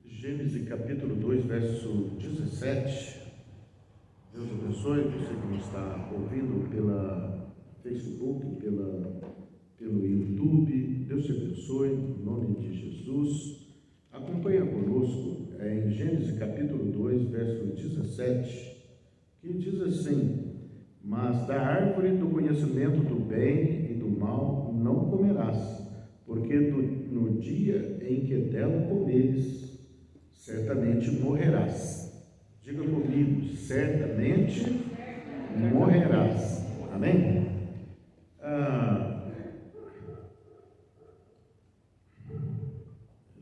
Gênesis capítulo 2, verso 17. Deus abençoe você que nos está ouvindo pela Facebook, pelo YouTube. Deus te abençoe, em nome de Jesus. Acompanha conosco em Gênesis capítulo 2, verso 17, que diz assim: mas da árvore do conhecimento do bem e do mal não comerás, porque no dia em que dela comeres, certamente morrerás. Diga comigo, certamente morrerás. Amém?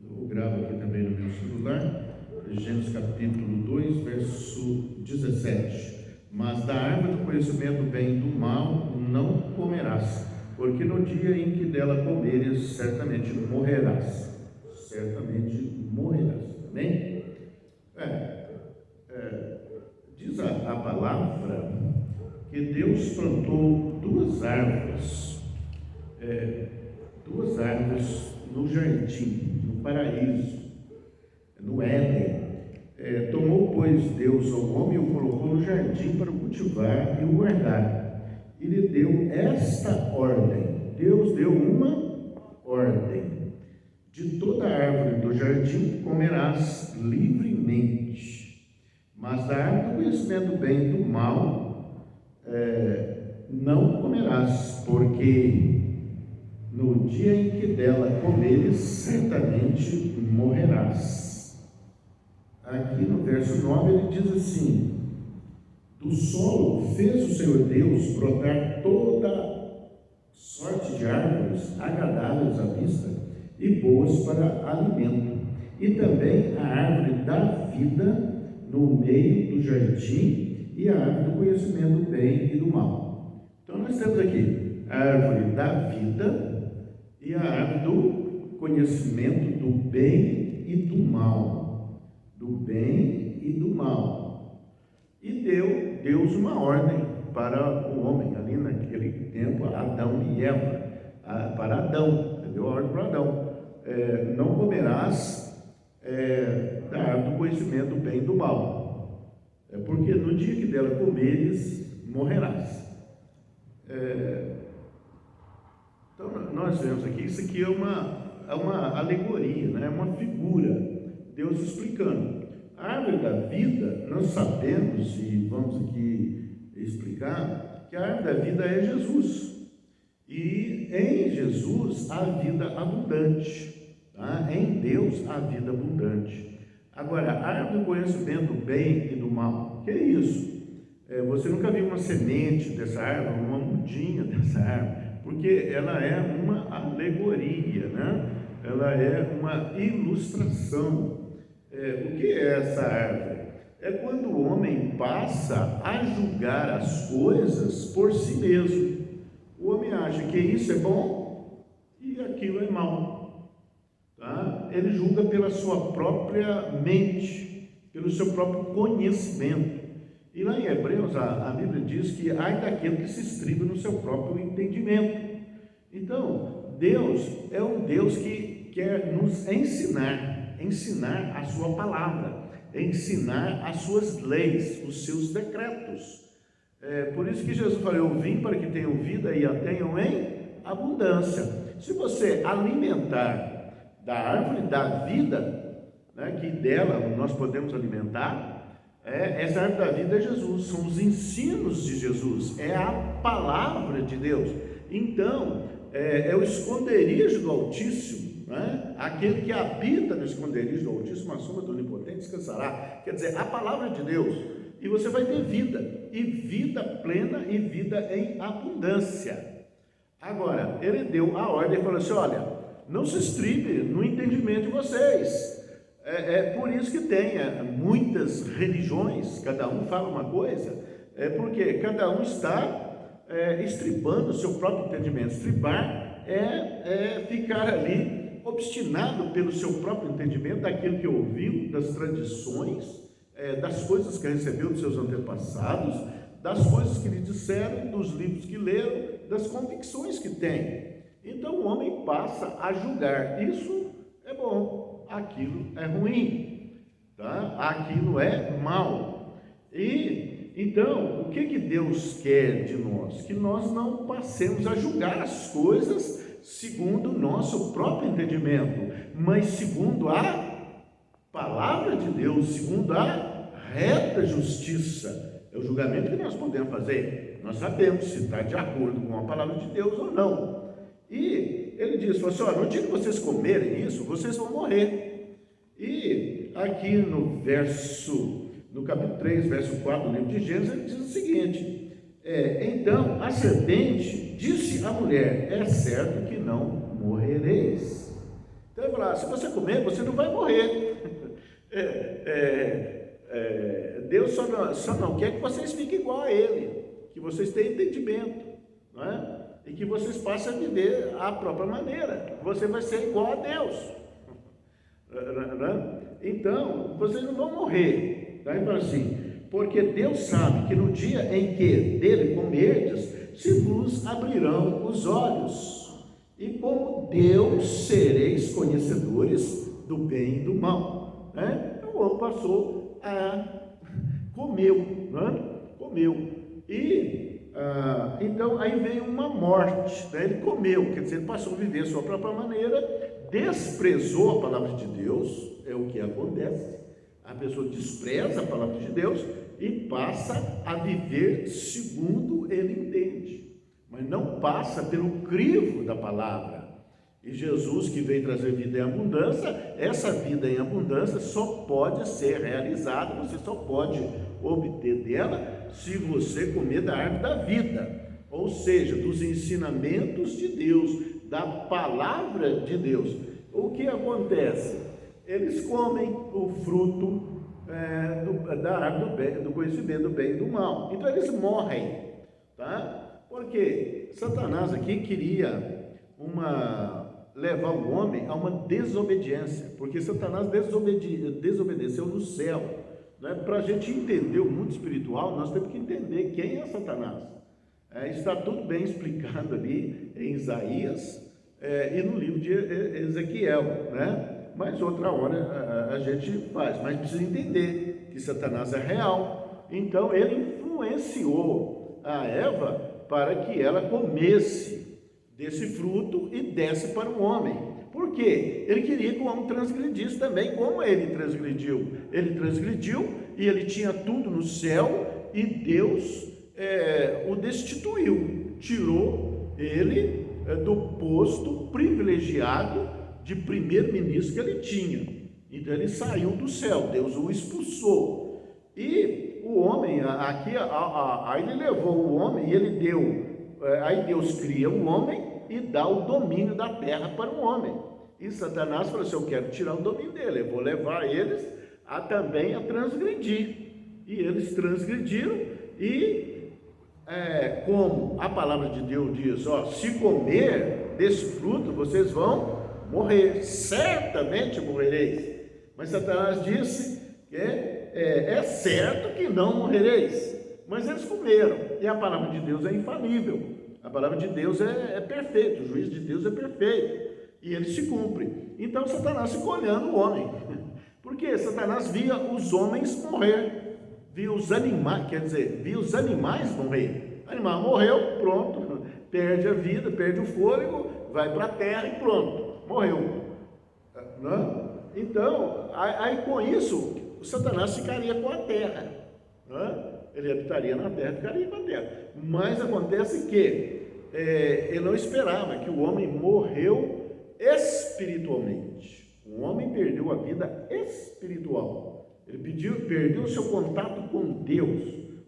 Eu gravo aqui também no meu celular, Gênesis capítulo 2, verso 17. Mas da árvore do conhecimento do bem e do mal não comerás, porque no dia em que dela comeres, certamente morrerás. Certamente morrerás. Amém? Diz a palavra que Deus plantou duas árvores no jardim, no paraíso, no Éden. Tomou, pois, Deus ao homem e o colocou no jardim para o cultivar e o guardar. E lhe deu esta ordem. Deus deu uma ordem: de toda árvore do jardim comerás livremente, mas da árvore do conhecimento do bem e do mal não comerás, porque no dia em que dela comeres, certamente morrerás. Aqui no verso 9 ele diz assim: do solo fez o Senhor Deus brotar toda sorte de árvores agradáveis à vista e boas para alimento, e também a árvore da vida no meio do jardim e a árvore do conhecimento do bem e do mal. Então nós temos aqui a árvore da vida e a árvore do conhecimento do bem e do mal. Do bem e do mal. E deu Deus uma ordem para o homem, ali naquele tempo, Adão e Eva, para Adão, deu a ordem para Adão: não comerás da árvore do conhecimento do bem e do mal, porque no dia que dela comeres, morrerás. Então nós vemos aqui, isso aqui é uma alegoria, né? É uma figura, Deus explicando. A árvore da vida, nós sabemos, e vamos aqui explicar, que a árvore da vida é Jesus, e em Jesus a vida abundante, tá? Em Deus a vida abundante. Agora, a árvore do conhecimento do bem e do mal, que é isso? Você nunca viu uma semente dessa árvore, uma mudinha dessa árvore, porque ela é uma alegoria, né? Ela é uma ilustração. O que é essa árvore? É quando o homem passa a julgar as coisas por si mesmo. O homem acha que isso é bom e aquilo é mal, tá? Ele julga pela sua própria mente, pelo seu próprio conhecimento. E lá em Hebreus a Bíblia diz que ai daquele que se estriba no seu próprio entendimento. Então, Deus é um Deus que quer nos ensinar a sua palavra, ensinar as suas leis, os seus decretos. Por isso que Jesus falou: eu vim para que tenham vida e a tenham em abundância. Se você alimentar da árvore da vida, né, que dela nós podemos alimentar, essa árvore da vida é Jesus, são os ensinos de Jesus, é a palavra de Deus. Então, é o esconderijo do Altíssimo, né? Aquele que habita no esconderijo do Altíssimo, a sombra do Onipotente descansará. Quer dizer, a palavra de Deus, e você vai ter vida, e vida plena e vida em abundância. Agora, ele deu a ordem e falou assim: olha, não se estribe no entendimento de vocês. Por isso que tem muitas religiões, cada um fala uma coisa, porque cada um está estribando o seu próprio entendimento. Estribar é ficar ali obstinado pelo seu próprio entendimento, daquilo que ouviu, das tradições, das coisas que recebeu dos seus antepassados, das coisas que lhe disseram, dos livros que leram, das convicções que tem. Então o homem passa a julgar: isso é bom, aquilo é ruim, tá? Aquilo é mal. E então, o que Deus quer de nós? Que nós não passemos a julgar as coisas segundo o nosso próprio entendimento, mas segundo a palavra de Deus, segundo a reta justiça. É o julgamento que nós podemos fazer. Nós sabemos se está de acordo com a palavra de Deus ou não. E ele diz, assim, no dia que vocês comerem isso, vocês vão morrer. E aqui no capítulo 3, verso 4 do livro de Gênesis, ele diz o seguinte, então a serpente disse à mulher, é certo que não morrereis. Então ele fala, se você comer, você não vai morrer. Deus só não quer que vocês fiquem igual a Ele, que vocês tenham entendimento, não é? E que vocês passem a viver a própria maneira. Você vai ser igual a Deus. Então, vocês não vão morrer. Tá? Então, assim, porque Deus sabe que no dia em que dele comerdes, se vos abrirão os olhos, e como Deus sereis conhecedores do bem e do mal. Né? O homem passou a comeu, né? Comeu. E então aí veio uma morte, né? Ele comeu, quer dizer, ele passou a viver a sua própria maneira, desprezou a palavra de Deus, é o que acontece. A pessoa despreza a palavra de Deus e passa a viver segundo ele entende, mas não passa pelo crivo da palavra. E Jesus, que veio trazer vida em abundância, essa vida em abundância só pode ser realizada, você só pode obter dela se você comer da árvore da vida, ou seja, dos ensinamentos de Deus, da palavra de Deus. O que acontece? Eles comem o fruto da árvore do conhecimento do bem e do mal, então eles morrem, tá? Porque Satanás aqui queria levar o homem a uma desobediência, porque Satanás desobedeceu no céu. Né? Para a gente entender o mundo espiritual, nós temos que entender quem é Satanás. Está tudo bem explicado ali em Isaías e no livro de Ezequiel, né? Mas outra hora a gente faz, mas precisa entender que Satanás é real. Então ele influenciou a Eva para que ela comesse desse fruto e desse para o homem. Por quê? Ele queria que o homem transgredisse também, como ele transgrediu. Ele transgrediu e ele tinha tudo no céu e Deus o destituiu, tirou ele do posto privilegiado de primeiro-ministro que ele tinha. Então ele saiu do céu, Deus o expulsou. E o homem, aqui, aí ele levou o homem e ele deu. Aí Deus cria o homem e dá o domínio da terra para o homem. E Satanás falou assim, eu quero tirar o domínio dele, eu vou levar eles também a transgredir. E eles transgrediram e como a palavra de Deus diz, se comer desse fruto, vocês vão morrer, certamente morrereis. Mas Satanás disse que é certo que não morrereis. Mas eles comeram, e a palavra de Deus é infalível, a palavra de Deus é perfeita, o juízo de Deus é perfeito, e ele se cumpre. Então Satanás ficou olhando o homem, porque Satanás via os homens morrer, via os animais, via os animais morrer. O animal morreu, pronto, perde a vida, perde o fôlego, vai para a terra e pronto, morreu. Não? Então, aí com isso, o Satanás ficaria com a terra, não? Ele habitaria na terra, ficaria na terra. Mas acontece que ele não esperava, que o homem morreu espiritualmente. O homem perdeu a vida espiritual. Ele perdeu o seu contato com Deus,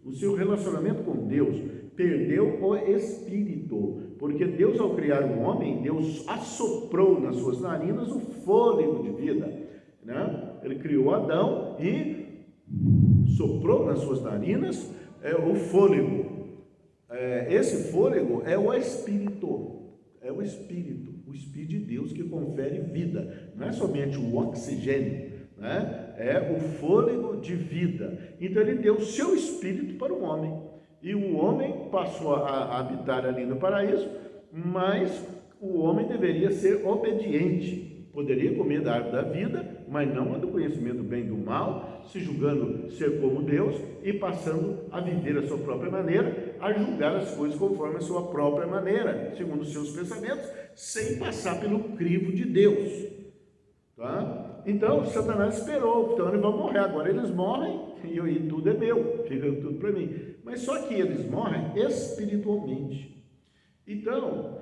o seu relacionamento com Deus, perdeu o espírito. Porque Deus, ao criar o homem, Deus assoprou nas suas narinas o fôlego de vida, né? Ele criou Adão e soprou nas suas narinas o fôlego. Esse fôlego é o Espírito, o Espírito de Deus que confere vida, não é somente o oxigênio, né? É o fôlego de vida. Então ele deu o seu Espírito para o homem, e o homem passou a habitar ali no paraíso, mas o homem deveria ser obediente, poderia comer da árvore da vida, mas não a do conhecimento do bem e do mal, se julgando ser como Deus e passando a viver a sua própria maneira, a julgar as coisas conforme a sua própria maneira, segundo os seus pensamentos, sem passar pelo crivo de Deus. Tá? Então, Satanás esperou, então eles vão morrer. Agora eles morrem e tudo é meu, fica tudo para mim. Mas só que eles morrem espiritualmente. Então,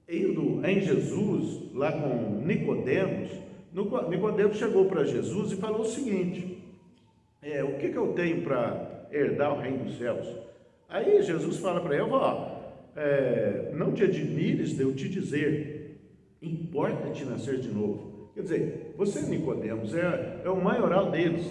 indo em Jesus, lá com Nicodemos, Nicodemos chegou para Jesus e falou o seguinte: o que eu tenho para herdar o reino dos céus? Aí Jesus fala para ele: não te admires de eu te dizer, importa-te nascer de novo. Quer dizer, você, Nicodemos, é o maioral deles,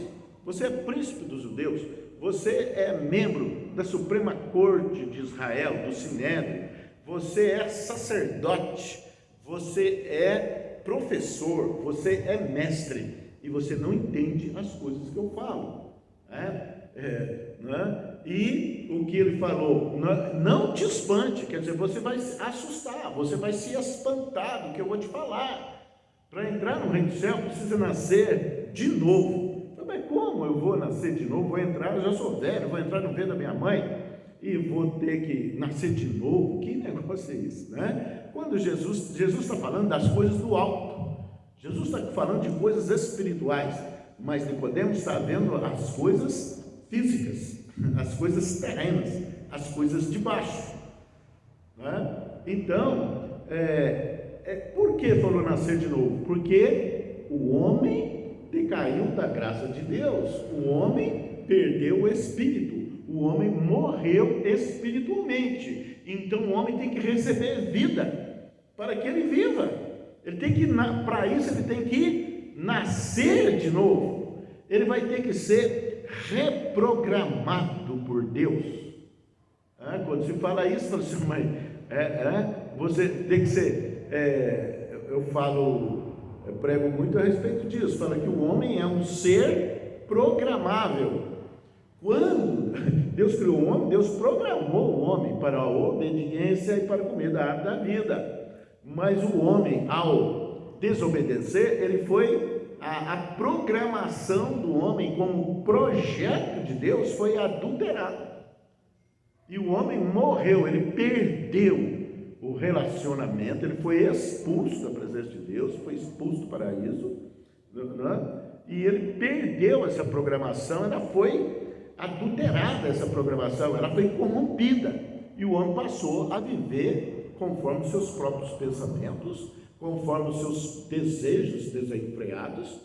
você é príncipe dos judeus, você é membro da Suprema Corte de Israel, do Sinédrio, você é sacerdote, você é professor, você é mestre, e você não entende as coisas que eu falo, E o que ele falou, não te espante, quer dizer, você vai se assustar, você vai se espantar do que eu vou te falar. Para entrar no reino do céu precisa nascer de novo. Mas como eu vou nascer de novo? Vou entrar, eu já sou velho, vou entrar no ventre da minha mãe e vou ter que nascer de novo? Que negócio é esse, né? Quando Jesus está falando das coisas do alto, Jesus está falando de coisas espirituais, mas Nicodemos está vendo as coisas físicas, as coisas terrenas, as coisas de baixo, né? Então, por que falou nascer de novo? Porque o homem decaiu da graça de Deus, o homem perdeu o espírito, o homem morreu espiritualmente. Então o homem tem que receber vida para que ele viva. Ele tem que, para isso ele tem que nascer de novo. Ele vai ter que ser reprogramado por Deus. Quando se fala isso, fala assim, mas você tem que ser. Eu prego muito a respeito disso. Fala que o homem é um ser programável. Quando Deus criou o homem, Deus programou o homem para a obediência e para comer da árvore da vida. Mas o homem, ao desobedecer, ele foi a programação do homem como projeto de Deus foi adulterada. E o homem morreu, ele perdeu o relacionamento, ele foi expulso da presença de Deus, foi expulso do paraíso, né? E ele perdeu essa programação, ela foi adulterada, essa programação, ela foi corrompida, e o homem passou a viver conforme os seus próprios pensamentos, conforme os seus desejos desenfreados,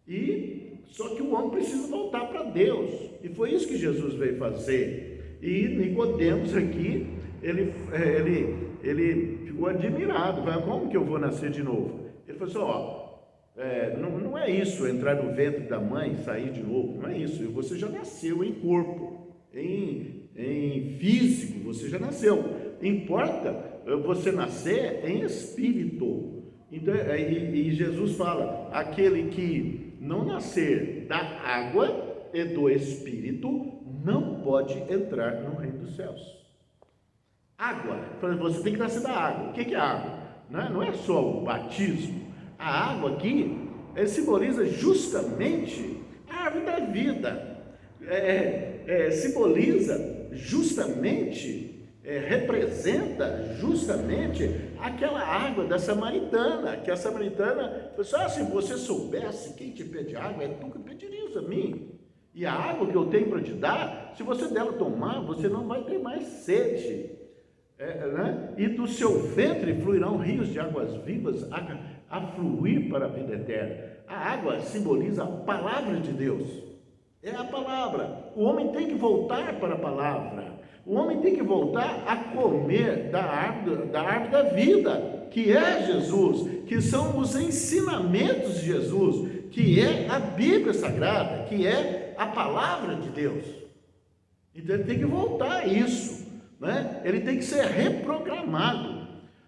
e só que o homem precisa voltar para Deus, e foi isso que Jesus veio fazer. E Nicodemos aqui, ele ficou admirado, como que eu vou nascer de novo? Ele falou assim, não é isso, entrar no ventre da mãe e sair de novo, não é isso, você já nasceu em corpo, em físico, você já nasceu, importa você nascer em espírito. Então, e Jesus fala, aquele que não nascer da água e do espírito, não pode entrar no reino dos céus. Água, você tem que nascer da água. O que é água? Não é só o batismo. A água aqui simboliza justamente a árvore da vida, simboliza justamente, representa justamente aquela água da samaritana, que a samaritana falou assim, se você soubesse quem te pede água, é tu que pedirias a mim. E a água que eu tenho para te dar, se você dela tomar, você não vai ter mais sede. E do seu ventre fluirão rios de águas vivas a fluir para a vida eterna. A água simboliza a palavra de Deus, é a palavra. O homem tem que voltar para a palavra, o homem tem que voltar a comer da árvore da vida, que é Jesus, que são os ensinamentos de Jesus, que é a Bíblia Sagrada, que é a palavra de Deus. Então ele tem que voltar a isso, né? Ele tem que ser reprogramado.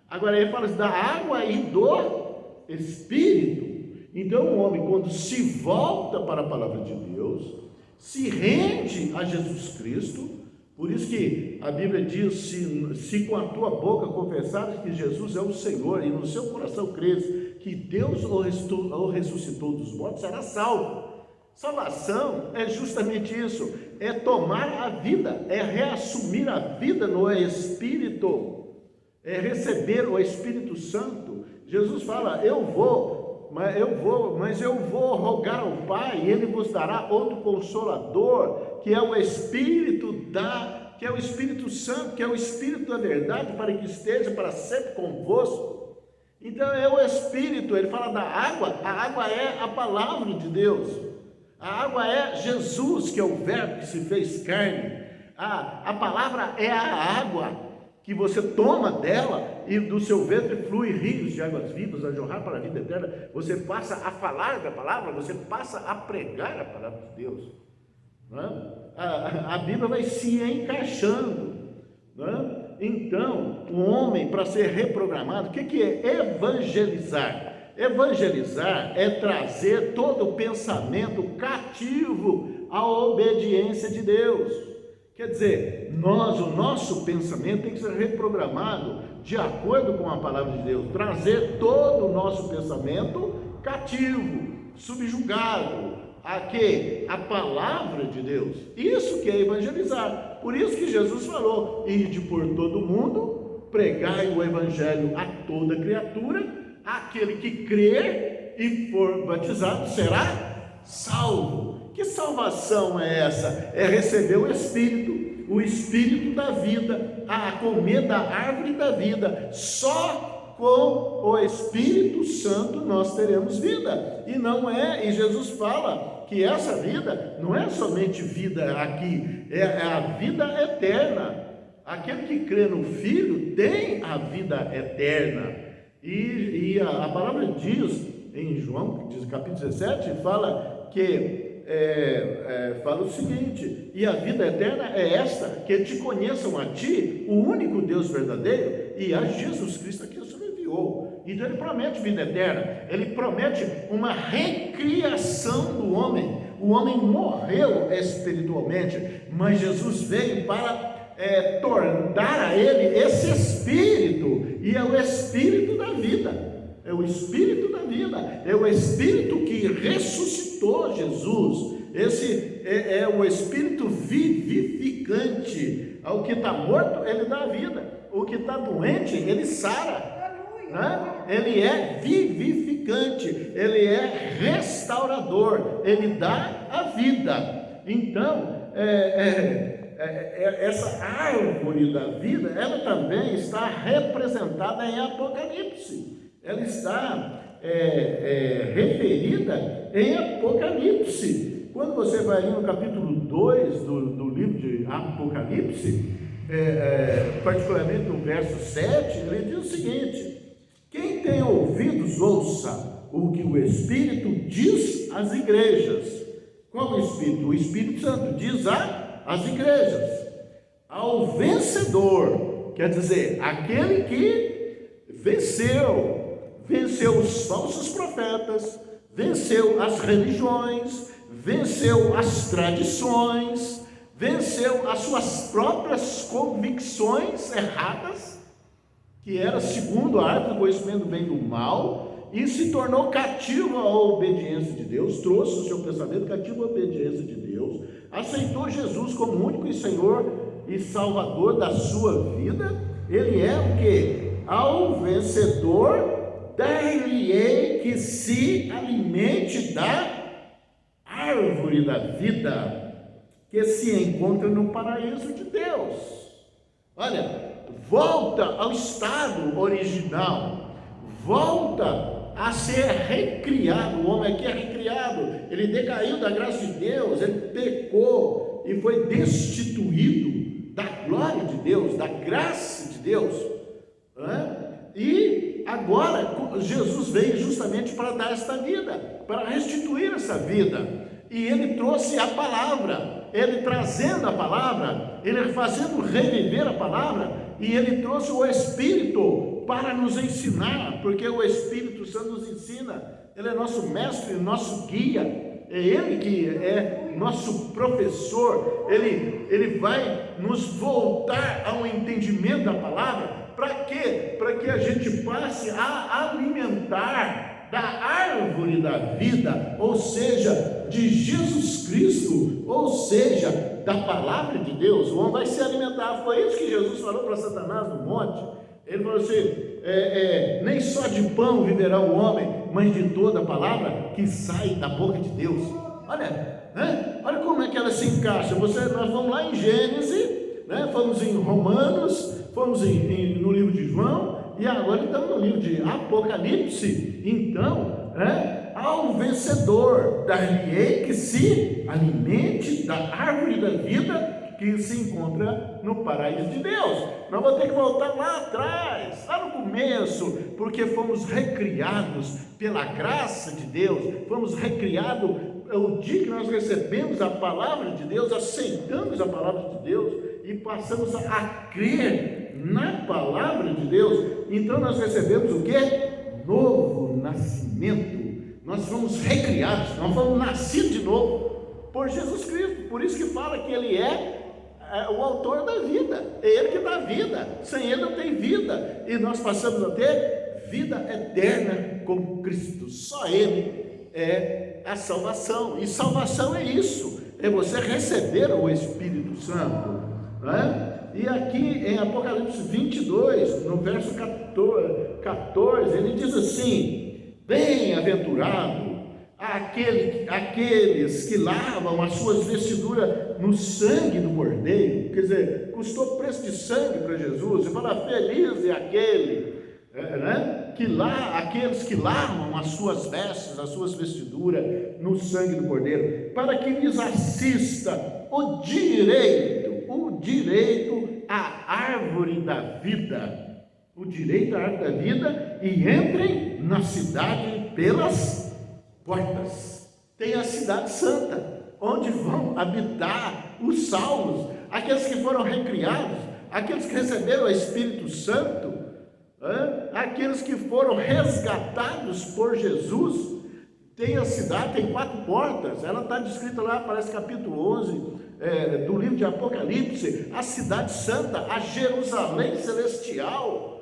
Agora ele fala assim, da água e do Espírito. Então o homem, quando se volta para a palavra de Deus, se rende a Jesus Cristo, Por isso que a Bíblia diz, se com a tua boca confessares que Jesus é o Senhor e no seu coração creres que Deus o ressuscitou dos mortos, será salvo. Salvação é justamente isso, é tomar a vida, é reassumir a vida no Espírito, é receber o Espírito Santo. Jesus fala, mas eu vou rogar ao Pai, e Ele vos dará outro Consolador, que é o Espírito Santo, que é o Espírito da verdade, para que esteja para sempre convosco. Então é o Espírito. Ele fala da água, a água é a palavra de Deus, a água é Jesus, que é o verbo que se fez carne, a palavra é a água, que você toma dela e do seu ventre flui rios de águas vivas a jorrar para a vida eterna. Você passa a falar da palavra, você passa a pregar a palavra de Deus, não é? A Bíblia vai se encaixando, não é? Então, o homem, para ser reprogramado, o que é evangelizar? Evangelizar é trazer todo o pensamento cativo à obediência de Deus. Quer dizer, o nosso pensamento tem que ser reprogramado de acordo com a palavra de Deus, trazer todo o nosso pensamento cativo, subjugado a quê? A palavra de Deus. Isso que é evangelizar. Por isso que Jesus falou, ide por todo mundo, pregai o evangelho a toda criatura, aquele que crer e for batizado será salvo. Que salvação é essa? É receber o Espírito da vida, a comer da árvore da vida. Só com o Espírito Santo nós teremos vida. E Jesus fala que essa vida não é somente vida aqui, é a vida eterna. Aquele que crê no Filho tem a vida eterna. E a palavra diz, em João, capítulo 17, fala que fala o seguinte: e a vida eterna é esta, que te conheçam a ti, o único Deus verdadeiro, e a Jesus Cristo a quem o Senhor enviou. Então ele promete vida eterna, ele promete uma recriação do homem. O homem morreu espiritualmente, mas Jesus veio para tornar a ele esse Espírito, e é o Espírito da vida. É o Espírito da vida, é o Espírito que ressuscitou Jesus. Esse é o Espírito vivificante. Ao que está morto, ele dá a vida. O que está doente, ele sara, né? Ele é vivificante, ele é restaurador, ele dá a vida. Então, essa árvore da vida, ela também está representada em Apocalipse. Ela está referida em Apocalipse. Quando você vai ali no capítulo 2 do livro de Apocalipse, particularmente no verso 7, ele diz o seguinte: quem tem ouvidos, ouça o que o Espírito diz às igrejas. Qual o Espírito? O Espírito Santo diz às igrejas. Ao vencedor, quer dizer, aquele que venceu os falsos profetas, venceu as religiões, venceu as tradições, venceu as suas próprias convicções erradas, que era segundo a árvore do conhecimento do bem e do mal, e se tornou cativo à obediência de Deus, trouxe o seu pensamento cativo à obediência de Deus, aceitou Jesus como único Senhor e Salvador da sua vida. Ele é o que? Ao vencedor dar-lhe-ei que se alimente da árvore da vida, que se encontra no paraíso de Deus. Olha, volta ao estado original, volta a ser recriado. O homem aqui é recriado, ele decaiu da graça de Deus, ele pecou e foi destituído da glória de Deus, da graça de Deus, e agora Jesus veio justamente para dar esta vida, para restituir essa vida. E ele trouxe a palavra, ele trazendo a palavra, ele fazendo reviver a palavra, e ele trouxe o Espírito para nos ensinar, porque o Espírito Santo nos ensina. Ele é nosso mestre, nosso guia, é ele que é nosso professor. Ele vai nos voltar ao entendimento da palavra. Para quê? Para que a gente passe a alimentar da árvore da vida, ou seja, de Jesus Cristo, ou seja, da palavra de Deus. O homem vai se alimentar. Foi isso que Jesus falou para Satanás no monte. Ele falou assim: nem só de pão viverá o homem, mas de toda a palavra que sai da boca de Deus. Olha, olha como é que ela se encaixa. Nós vamos lá em Gênesis, fomos em Romanos, fomos no livro de João, e agora estamos no livro de Apocalipse. Então, ao vencedor dar-lhe-ei que se alimente da árvore da vida que se encontra no paraíso de Deus. Nós vamos ter que voltar lá atrás, lá no começo, porque fomos recriados pela graça de Deus, fomos recriados o dia que nós recebemos a palavra de Deus, aceitamos a palavra de Deus e passamos a crer na palavra de Deus. Então nós recebemos o quê? Novo nascimento. Nós fomos recriados, nós fomos nascidos de novo por Jesus Cristo. Por isso que fala que Ele é o autor da vida, é Ele que dá vida. Sem Ele não tem vida, e nós passamos a ter vida eterna com Cristo. Só Ele é a salvação, e salvação é isso, é você receber o Espírito Santo, E aqui em Apocalipse 22, no verso 14, ele diz assim: bem-aventurado aqueles que lavam as suas vestiduras no sangue do Cordeiro. Quer dizer, custou preço de sangue para Jesus. Você fala: feliz é aquele, aqueles que lavam as suas vestes, as suas vestiduras no sangue do Cordeiro, para que lhes assista o direito à árvore da vida, o direito à árvore da vida, e entrem na cidade pelas portas. Tem a cidade santa, onde vão habitar os salvos, aqueles que foram recriados, aqueles que receberam o Espírito Santo, aqueles que foram resgatados por Jesus. Tem a cidade, tem 4 portas, ela está descrita lá, parece capítulo 11 do livro de Apocalipse, a cidade santa, a Jerusalém celestial.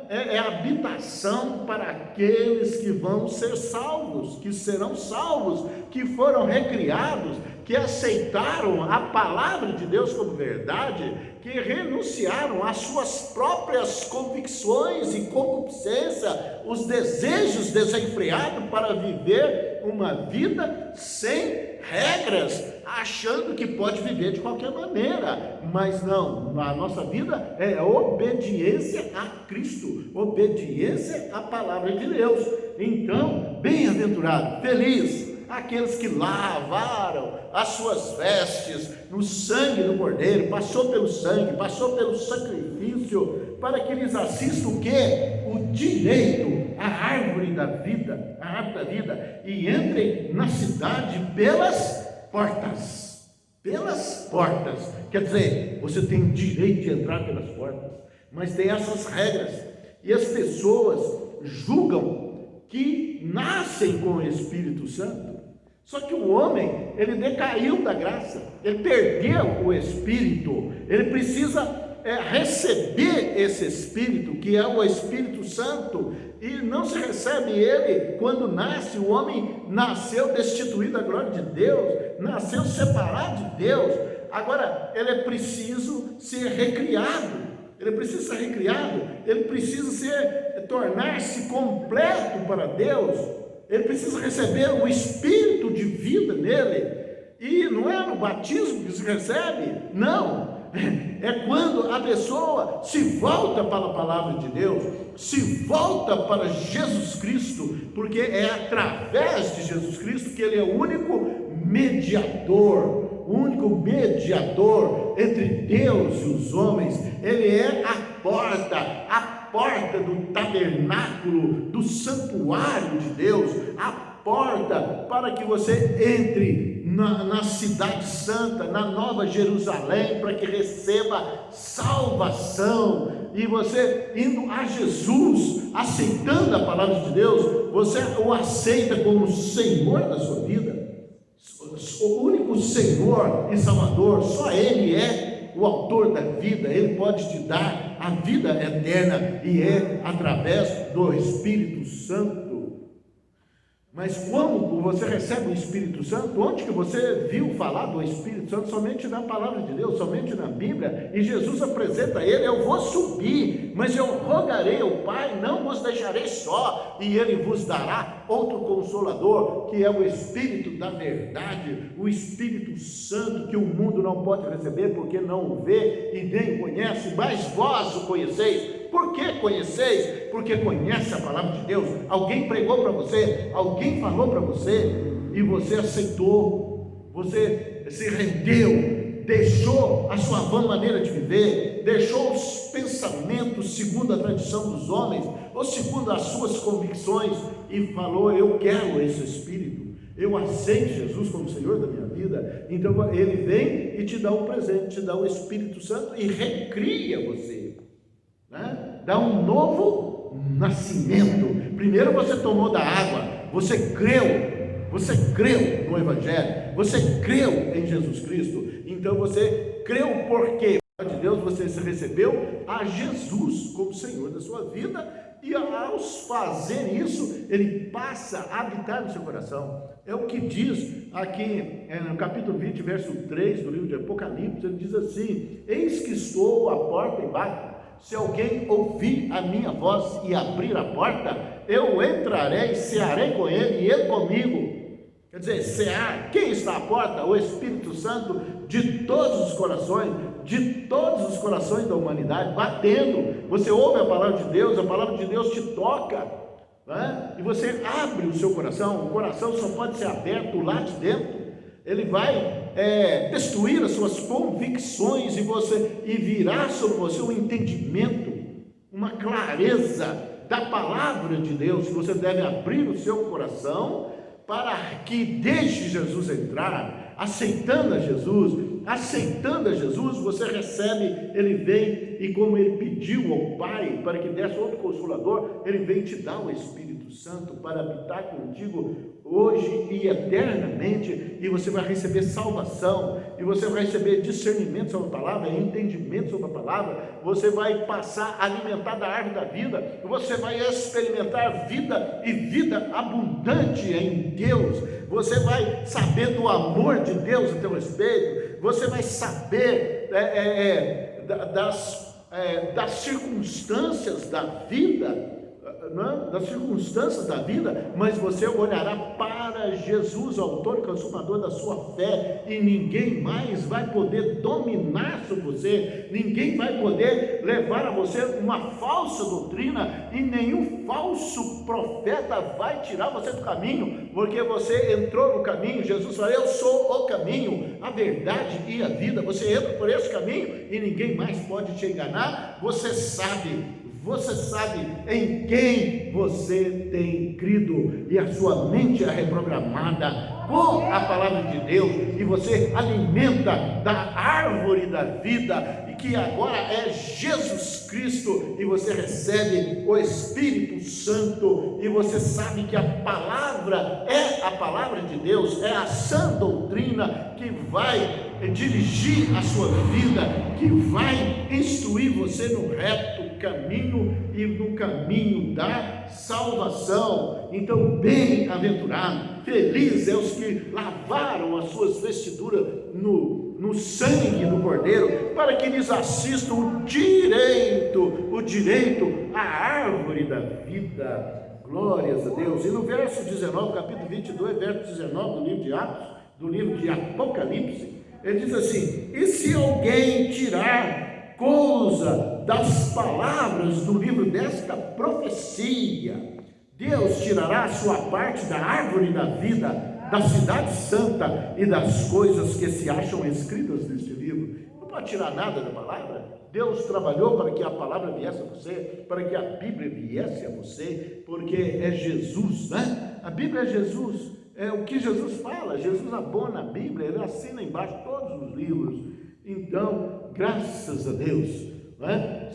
É habitação para aqueles que vão ser salvos, que serão salvos, que foram recriados, que aceitaram a palavra de Deus como verdade, que renunciaram às suas próprias convicções e concupiscência, os desejos desenfreados para viver uma vida sem regras, achando que pode viver de qualquer maneira. Mas não, a nossa vida é obediência a Cristo, obediência à palavra de Deus. Então, bem-aventurado, feliz aqueles que lavaram as suas vestes no sangue do Cordeiro, passou pelo sangue, passou pelo sacrifício, para que lhes assista o quê? O direito à árvore da vida, e entrem na cidade pelas portas. Pelas portas, quer dizer, você tem direito de entrar pelas portas, mas tem essas regras, e as pessoas julgam que nascem com o Espírito Santo. Só que o homem, ele decaiu da graça, ele perdeu o Espírito, ele precisa receber esse Espírito, que é o Espírito Santo, e não se recebe ele quando nasce. O homem nasceu destituído da glória de Deus, nasceu separado de Deus. Agora, ele é preciso ser recriado, ele precisa tornar-se completo para Deus. Ele precisa receber o Espírito de vida nele, e não é no batismo que se recebe, não, é quando a pessoa se volta para a palavra de Deus, se volta para Jesus Cristo, porque é através de Jesus Cristo que Ele é o único mediador entre Deus e os homens. Ele é a porta do tabernáculo, do santuário de Deus, a porta para que você entre na cidade santa, na Nova Jerusalém, para que receba salvação. E você indo a Jesus, aceitando a palavra de Deus, você o aceita como Senhor da sua vida, o único Senhor e Salvador. Só Ele é o autor da vida, Ele pode te dar a vida eterna, e é através do Espírito Santo. Mas como você recebe o Espírito Santo? Onde que você viu falar do Espírito Santo? Somente na palavra de Deus, somente na Bíblia. E Jesus apresenta a ele: eu vou subir, mas eu rogarei ao Pai, não vos deixarei só, e Ele vos dará outro Consolador, que é o Espírito da verdade, o Espírito Santo, que o mundo não pode receber, porque não o vê e nem o conhece, mas vós o conheceis. Por que conheceis? Porque conhece a palavra de Deus. Alguém pregou para você, alguém falou para você, e você aceitou, você se rendeu, deixou a sua vã maneira de viver, deixou os pensamentos segundo a tradição dos homens, ou segundo as suas convicções, e falou: eu quero esse Espírito, eu aceito Jesus como Senhor da minha vida. Então Ele vem e te dá um presente, te dá o Espírito Santo e recria você, dá um novo nascimento. Primeiro você tomou da água, você creu no Evangelho, você creu em Jesus Cristo, então você creu porque de Deus você recebeu a Jesus como Senhor da sua vida, e aos fazer isso, Ele passa a habitar no seu coração. É o que diz aqui no capítulo 20, verso 3 do livro de Apocalipse. Ele diz assim: eis que estou à porta e bato. Se alguém ouvir a minha voz e abrir a porta, eu entrarei, cearei com ele e ele comigo. Quer dizer, cear, quem está à porta? O Espírito Santo de todos os corações da humanidade, batendo. Você ouve a palavra de Deus te toca, e você abre o seu coração. O coração só pode ser aberto lá de dentro. Ele vai destruir as suas convicções e virá sobre você um entendimento, uma clareza da palavra de Deus. Você deve abrir o seu coração para que deixe Jesus entrar. Aceitando a Jesus, você recebe. Ele vem, e como Ele pediu ao Pai para que desse outro Consolador, Ele vem te dar o Espírito Santo para habitar contigo hoje e eternamente, e você vai receber salvação, e você vai receber discernimento sobre a palavra, entendimento sobre a palavra. Você vai passar a alimentar da árvore da vida, você vai experimentar vida, e vida abundante em Deus. Você vai saber do amor de Deus a teu respeito, você vai saber das circunstâncias da vida, mas você olhará para Jesus, autor e consumador da sua fé, e ninguém mais vai poder dominar sobre você, ninguém vai poder levar a você uma falsa doutrina, e nenhum falso profeta vai tirar você do caminho, porque você entrou no caminho. Jesus falou: eu sou o caminho, a verdade e a vida. Você entra por esse caminho e ninguém mais pode te enganar. Você sabe em quem você tem crido, e a sua mente é reprogramada com a palavra de Deus, e você alimenta da árvore da vida, e que agora é Jesus Cristo, e você recebe o Espírito Santo, e você sabe que a palavra é a palavra de Deus, é a sã doutrina que vai dirigir a sua vida, que vai instruir você no reto caminho e no caminho da salvação. Então, bem-aventurado, feliz é os que lavaram as suas vestiduras no sangue do Cordeiro, para que lhes assista o direito à árvore da vida. Glórias a Deus. E no verso 19, capítulo 22, verso 19 do livro de Atos, do livro de Apocalipse, ele diz assim: e se alguém tirar coisa das palavras do livro desta profecia, Deus tirará a sua parte da árvore da vida, da cidade santa e das coisas que se acham escritas neste livro. Não pode tirar nada da palavra. Deus trabalhou para que a palavra viesse a você, para que a Bíblia viesse a você, porque é Jesus, A Bíblia é Jesus, é o que Jesus fala. Jesus abona a Bíblia, Ele assina embaixo todos os livros. Então, graças a Deus,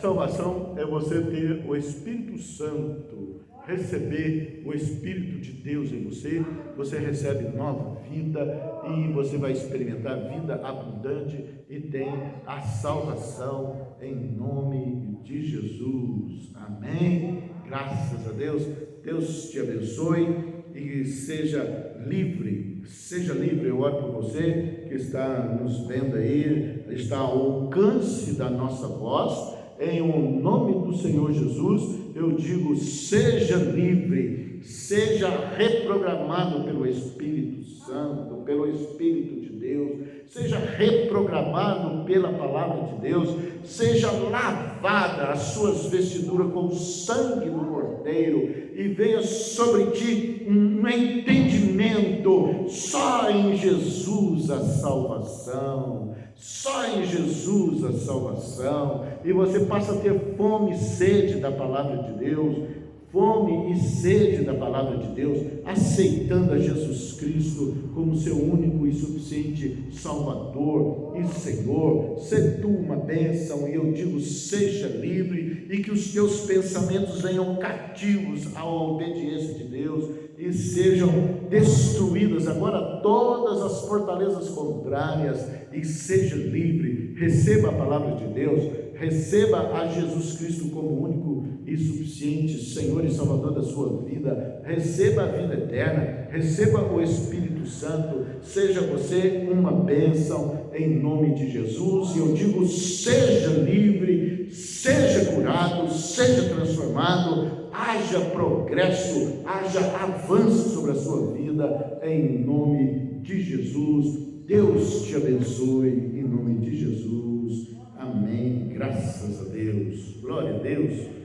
Salvação é você ter o Espírito Santo receber o Espírito de Deus em você, você recebe nova vida e você vai experimentar vida abundante e tem a salvação em nome de Jesus. Amém? Graças a Deus. Deus te abençoe e seja livre. Seja livre. Eu oro por você que está nos vendo aí, está ao alcance da nossa voz. Em o nome do Senhor Jesus, eu digo, seja livre, seja reprogramado pelo Espírito Santo, pelo Espírito de Deus, seja reprogramado pela palavra de Deus, seja lavada as suas vestiduras com o sangue do Cordeiro e venha sobre ti um entendimento, só em Jesus a salvação. Só em Jesus a salvação, e você passa a ter fome e sede da palavra de Deus, fome e sede da palavra de Deus, aceitando a Jesus Cristo como seu único e suficiente Salvador e Senhor. Sê tu uma bênção, e eu digo, seja livre, e que os teus pensamentos venham cativos à obediência de Deus, e sejam destruídas agora todas as fortalezas contrárias, e seja livre. Receba a palavra de Deus, receba a Jesus Cristo como único e suficiente Senhor e Salvador da sua vida, receba a vida eterna, receba o Espírito Santo, seja você uma bênção em nome de Jesus. E eu digo, seja livre, seja curado, seja transformado, haja progresso, haja avanço sobre a sua vida, em nome de Jesus. Deus te abençoe, em nome de Jesus. Amém. Graças a Deus. Glória a Deus.